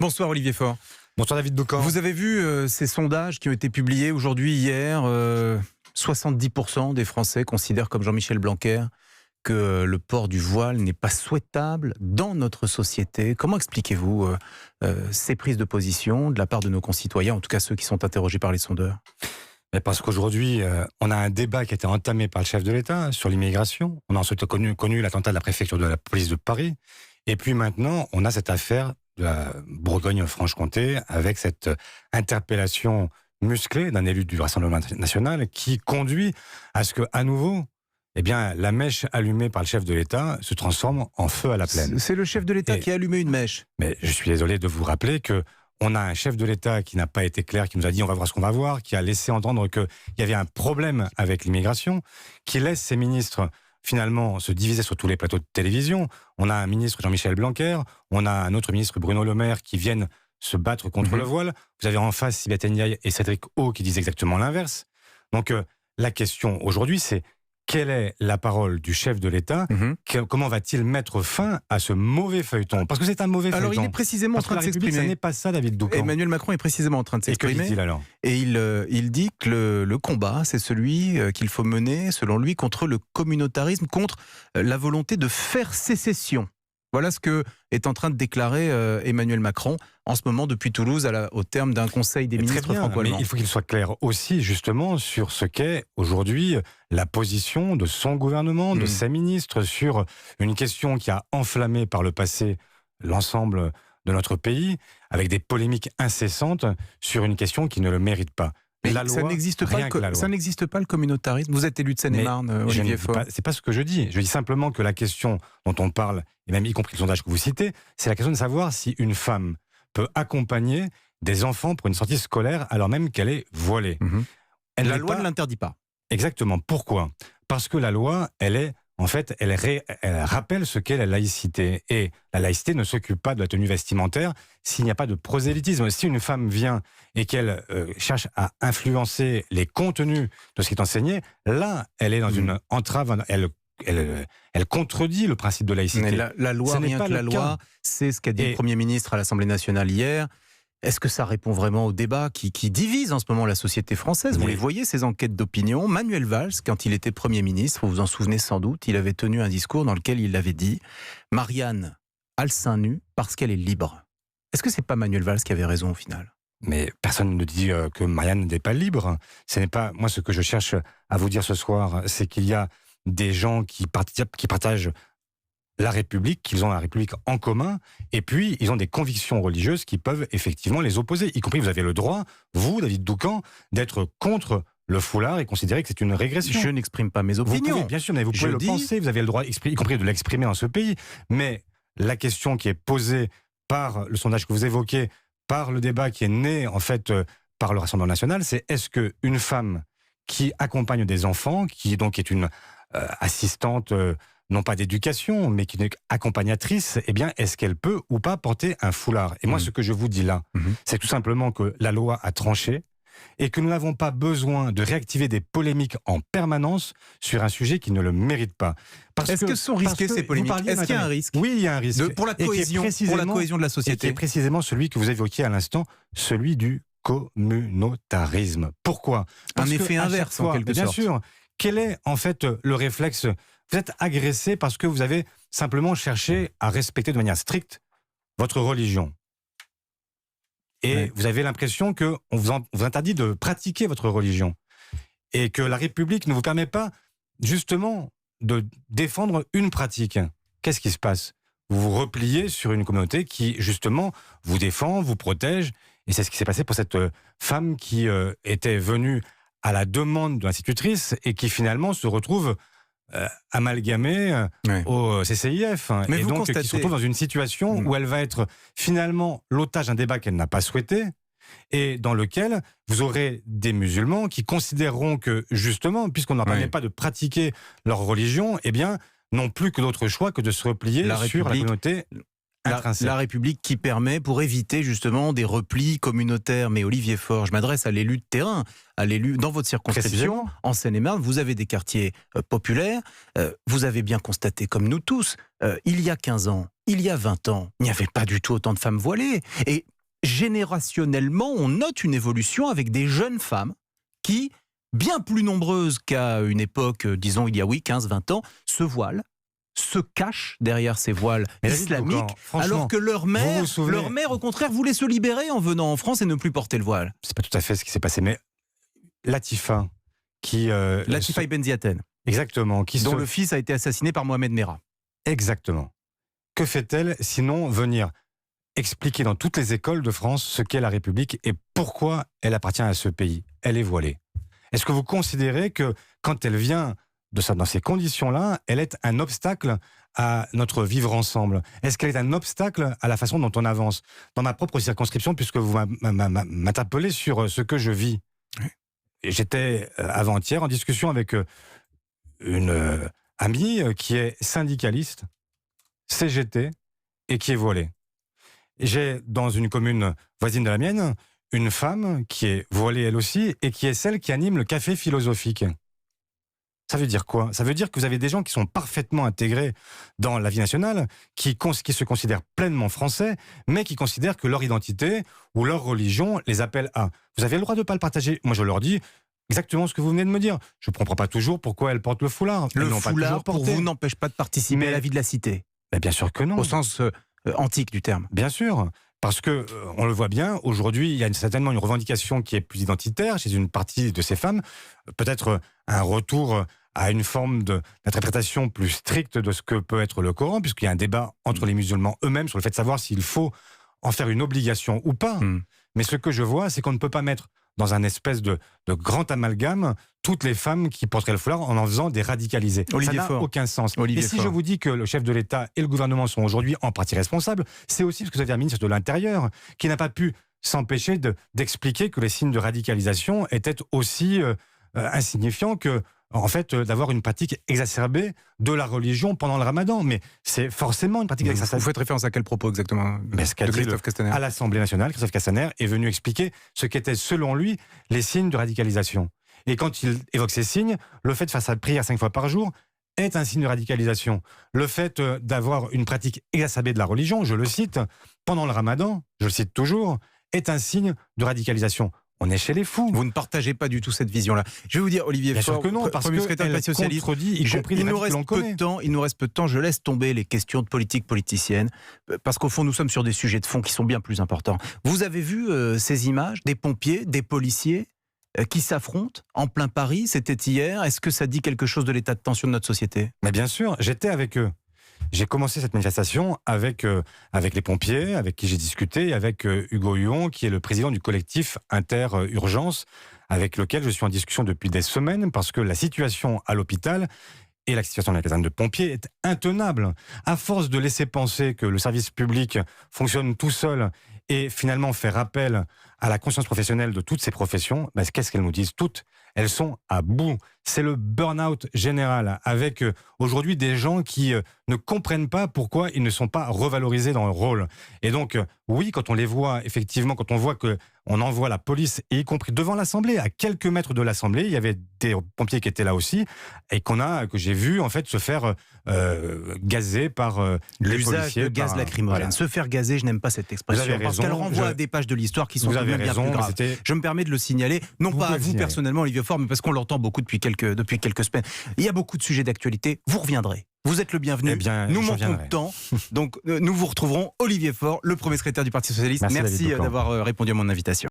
Bonsoir Olivier Faure. Bonsoir David Doucan. Vous avez vu ces sondages qui ont été publiés aujourd'hui, hier. 70% des Français considèrent comme Jean-Michel Blanquer que le port du voile n'est pas souhaitable dans notre société. Comment expliquez-vous ces prises de position de la part de nos concitoyens, en tout cas ceux qui sont interrogés par les sondeurs? Parce qu'aujourd'hui, on a un débat qui a été entamé par le chef de l'État sur l'immigration. On a ensuite connu l'attentat de la préfecture de la police de Paris. Et puis maintenant, on a cette affaire de la Bourgogne-Franche-Comté avec cette interpellation musclée d'un élu du Rassemblement national qui conduit à ce qu'à nouveau, la mèche allumée par le chef de l'État se transforme en feu à la plaine. C'est le chef de l'État qui a allumé une mèche. Mais je suis désolé de vous rappeler que on a un chef de l'État qui n'a pas été clair, qui nous a dit on va voir ce qu'on va voir, qui a laissé entendre qu'il y avait un problème avec l'immigration, qui laisse ses ministres finalement se diviser sur tous les plateaux de télévision. On a un ministre Jean-Michel Blanquer, on a un autre ministre Bruno Le Maire qui viennent se battre contre le voile. Vous avez en face Sibeth Ndiaye et Cédric O qui disent exactement l'inverse. Donc la question aujourd'hui c'est quelle est la parole du chef de l'État? Comment va-t-il mettre fin à ce mauvais feuilleton? Parce que c'est un mauvais feuilleton. Alors il est précisément en train de s'exprimer. Ce n'est pas ça, David Doucan. Emmanuel Macron est précisément en train de s'exprimer. Et que dit-il alors? Et il dit que le combat, c'est celui qu'il faut mener, selon lui, contre le communautarisme, contre la volonté de faire sécession. Voilà ce que est en train de déclarer Emmanuel Macron en ce moment depuis Toulouse au terme d'un conseil des ministres franco-allemands. Mais il faut qu'il soit clair aussi justement sur ce qu'est aujourd'hui la position de son gouvernement, de ses ministres sur une question qui a enflammé par le passé l'ensemble de notre pays avec des polémiques incessantes sur une question qui ne le mérite pas. Mais ça n'existe pas le communautarisme. Vous êtes élu de Seine-et-Marne, Olivier Faure. C'est pas ce que je dis. Je dis simplement que la question dont on parle, et même y compris le sondage que vous citez, c'est la question de savoir si une femme peut accompagner des enfants pour une sortie scolaire alors même qu'elle est voilée. La loi ne l'interdit pas. Exactement. Pourquoi? Parce que la loi, elle rappelle ce qu'est la laïcité. Et la laïcité ne s'occupe pas de la tenue vestimentaire s'il n'y a pas de prosélytisme. Si une femme vient et qu'elle cherche à influencer les contenus de ce qui est enseigné, là, elle est dans une entrave, elle contredit le principe de laïcité. Mais la loi, rien que la loi, c'est ce qu'a dit le Premier ministre à l'Assemblée nationale hier. Est-ce que ça répond vraiment au débat qui divise en ce moment la société française? Vous les voyez, ces enquêtes d'opinion. Manuel Valls, quand il était Premier ministre, vous vous en souvenez sans doute, il avait tenu un discours dans lequel il avait dit « Marianne a le sein nu parce qu'elle est libre ». Est-ce que c'est pas Manuel Valls qui avait raison au final? Mais personne ne dit que Marianne n'est pas libre. Ce n'est pas moi ce que je cherche à vous dire ce soir, c'est qu'il y a des gens qui partagent la République, qu'ils ont la République en commun, et puis ils ont des convictions religieuses qui peuvent effectivement les opposer. Y compris, vous avez le droit, vous, David Doucan, d'être contre le foulard et considérer que c'est une régression. Je n'exprime pas mes opinions. Vous pouvez, bien sûr, mais vous pouvez penser, vous avez le droit, y compris de l'exprimer en ce pays. Mais la question qui est posée par le sondage que vous évoquez, par le débat qui est né en fait par le Rassemblement national, c'est est-ce qu'une femme qui accompagne des enfants, qui donc est une assistante, non pas d'éducation, mais qui est accompagnatrice, est-ce qu'elle peut ou pas porter un foulard? Et moi, ce que je vous dis là, c'est tout simplement que la loi a tranché et que nous n'avons pas besoin de réactiver des polémiques en permanence sur un sujet qui ne le mérite pas. Est-ce que sont risquées ces polémiques? Est-ce qu'il y a un risque? Oui, il y a un risque. Pour la cohésion de la société. Et qui est précisément celui que vous évoquiez à l'instant, celui du communautarisme. Pourquoi? Un effet inverse, en quelque sorte. Bien sûr. Quel est en fait le réflexe? Vous êtes agressé parce que vous avez simplement cherché à respecter de manière stricte votre religion. Et vous avez l'impression qu'on vous interdit de pratiquer votre religion. Et que la République ne vous permet pas, justement, de défendre une pratique. Qu'est-ce qui se passe? Vous vous repliez sur une communauté qui, justement, vous défend, vous protège. Et c'est ce qui s'est passé pour cette femme qui était venue à la demande de l'institutrice et qui, finalement, se retrouve amalgamée au CCIF. Mais et donc qui se retrouve dans une situation où elle va être finalement l'otage d'un débat qu'elle n'a pas souhaité et dans lequel vous aurez des musulmans qui considéreront que justement, puisqu'on ne leur permet pas de pratiquer leur religion, n'ont plus que d'autre choix que de se replier sur la communauté intrinsèque. La République qui permet, pour éviter justement des replis communautaires. Mais Olivier Faure, je m'adresse à l'élu de terrain, à l'élu dans votre circonscription, en Seine-et-Marne, vous avez des quartiers populaires, vous avez bien constaté, comme nous tous, il y a 15 ans, il y a 20 ans, il n'y avait pas du tout autant de femmes voilées. Et générationnellement, on note une évolution avec des jeunes femmes qui, bien plus nombreuses qu'à une époque, disons il y a 15-20 ans, se voilent, se cachent derrière ces voiles islamiques, alors que leur mère, au contraire, voulait se libérer en venant en France et ne plus porter le voile. C'est pas tout à fait ce qui s'est passé, mais Latifa, Latifa Ibn Ziaten. Exactement. Dont le fils a été assassiné par Mohamed Merah. Exactement. Que fait-elle sinon venir expliquer dans toutes les écoles de France ce qu'est la République et pourquoi elle appartient à ce pays? Elle est voilée. Est-ce que vous considérez que quand elle vient dans ces conditions-là, elle est un obstacle à notre vivre ensemble? Est-ce qu'elle est un obstacle à la façon dont on avance? Dans ma propre circonscription, puisque vous m'interpellez sur ce que je vis, j'étais avant-hier en discussion avec une amie qui est syndicaliste, CGT, et qui est voilée. J'ai, dans une commune voisine de la mienne, une femme qui est voilée elle aussi, et qui est celle qui anime le café philosophique. Ça veut dire quoi? Ça veut dire que vous avez des gens qui sont parfaitement intégrés dans la vie nationale, qui se considèrent pleinement français, mais qui considèrent que leur identité ou leur religion les appelle à. Vous avez le droit de ne pas le partager. Moi, je leur dis exactement ce que vous venez de me dire. Je ne comprends pas toujours pourquoi elles portent le foulard. Le foulard, pour vous, n'empêche pas de participer à la vie de la cité? Bien sûr que non. Au sens antique du terme. Bien sûr. Parce que, on le voit bien, aujourd'hui, il y a certainement une revendication qui est plus identitaire chez une partie de ces femmes. Peut-être un retour à une forme d'interprétation plus stricte de ce que peut être le Coran, puisqu'il y a un débat entre les musulmans eux-mêmes sur le fait de savoir s'il faut en faire une obligation ou pas. Mais ce que je vois, c'est qu'on ne peut pas mettre dans un espèce de grand amalgame toutes les femmes qui porteraient le foulard en faisant des radicalisés. Ça n'a aucun sens. Et si je vous dis que le chef de l'État et le gouvernement sont aujourd'hui en partie responsables, c'est aussi parce que vous avez un ministre de l'Intérieur qui n'a pas pu s'empêcher d'expliquer que les signes de radicalisation étaient aussi insignifiants que en fait, d'avoir une pratique exacerbée de la religion pendant le ramadan. Mais c'est forcément une pratique exacerbée. Vous faites référence à quel propos exactement? Ce qu'a dit à l'Assemblée nationale, Christophe Castaner est venu expliquer ce qu'étaient, selon lui, les signes de radicalisation. Et quand il évoque ces signes, le fait de faire sa prière 5 fois par jour est un signe de radicalisation. Le fait d'avoir une pratique exacerbée de la religion, je le cite, pendant le ramadan, je le cite toujours, est un signe de radicalisation. On est chez les fous. Vous ne partagez pas du tout cette vision-là. Je vais vous dire, Olivier Faure, premier secrétaire du Parti socialiste, il nous reste peu de temps. Je laisse tomber les questions de politique politicienne, parce qu'au fond, nous sommes sur des sujets de fond qui sont bien plus importants. Vous avez vu ces images des pompiers, des policiers qui s'affrontent en plein Paris? C'était hier. Est-ce que ça dit quelque chose de l'état de tension de notre société? Mais bien sûr, j'étais avec eux. J'ai commencé cette manifestation avec les pompiers, avec qui j'ai discuté, avec Hugo Huon, qui est le président du collectif Inter-Urgence, avec lequel je suis en discussion depuis des semaines, parce que la situation à l'hôpital et la situation de la caserne de pompiers est intenable. À force de laisser penser que le service public fonctionne tout seul et finalement faire appel à la conscience professionnelle de toutes ces professions, qu'est-ce qu'elles nous disent toutes? Elles sont à bout. C'est le burn-out général, avec aujourd'hui des gens qui ne comprennent pas pourquoi ils ne sont pas revalorisés dans leur rôle. Et donc, oui, quand on les voit, effectivement, quand on voit qu'on envoie la police, et y compris devant l'Assemblée, à quelques mètres de l'Assemblée, il y avait des pompiers qui étaient là aussi, et que j'ai vu en fait se faire gazer par les policiers. L'usage de gaz lacrymogène. Voilà. Se faire gazer, je n'aime pas cette expression, parce qu'elle renvoie à des pages de l'histoire qui sont bien plus graves. Je me permets de le signaler, non pas à vous personnellement, Olivier Faure, mais parce qu'on l'entend beaucoup depuis quelques semaines. Il y a beaucoup de sujets d'actualité, vous reviendrez. Vous êtes le bienvenu. Nous manquons de temps. Donc, nous vous retrouverons. Olivier Faure, le premier secrétaire du Parti socialiste. Merci d'avoir répondu à mon invitation.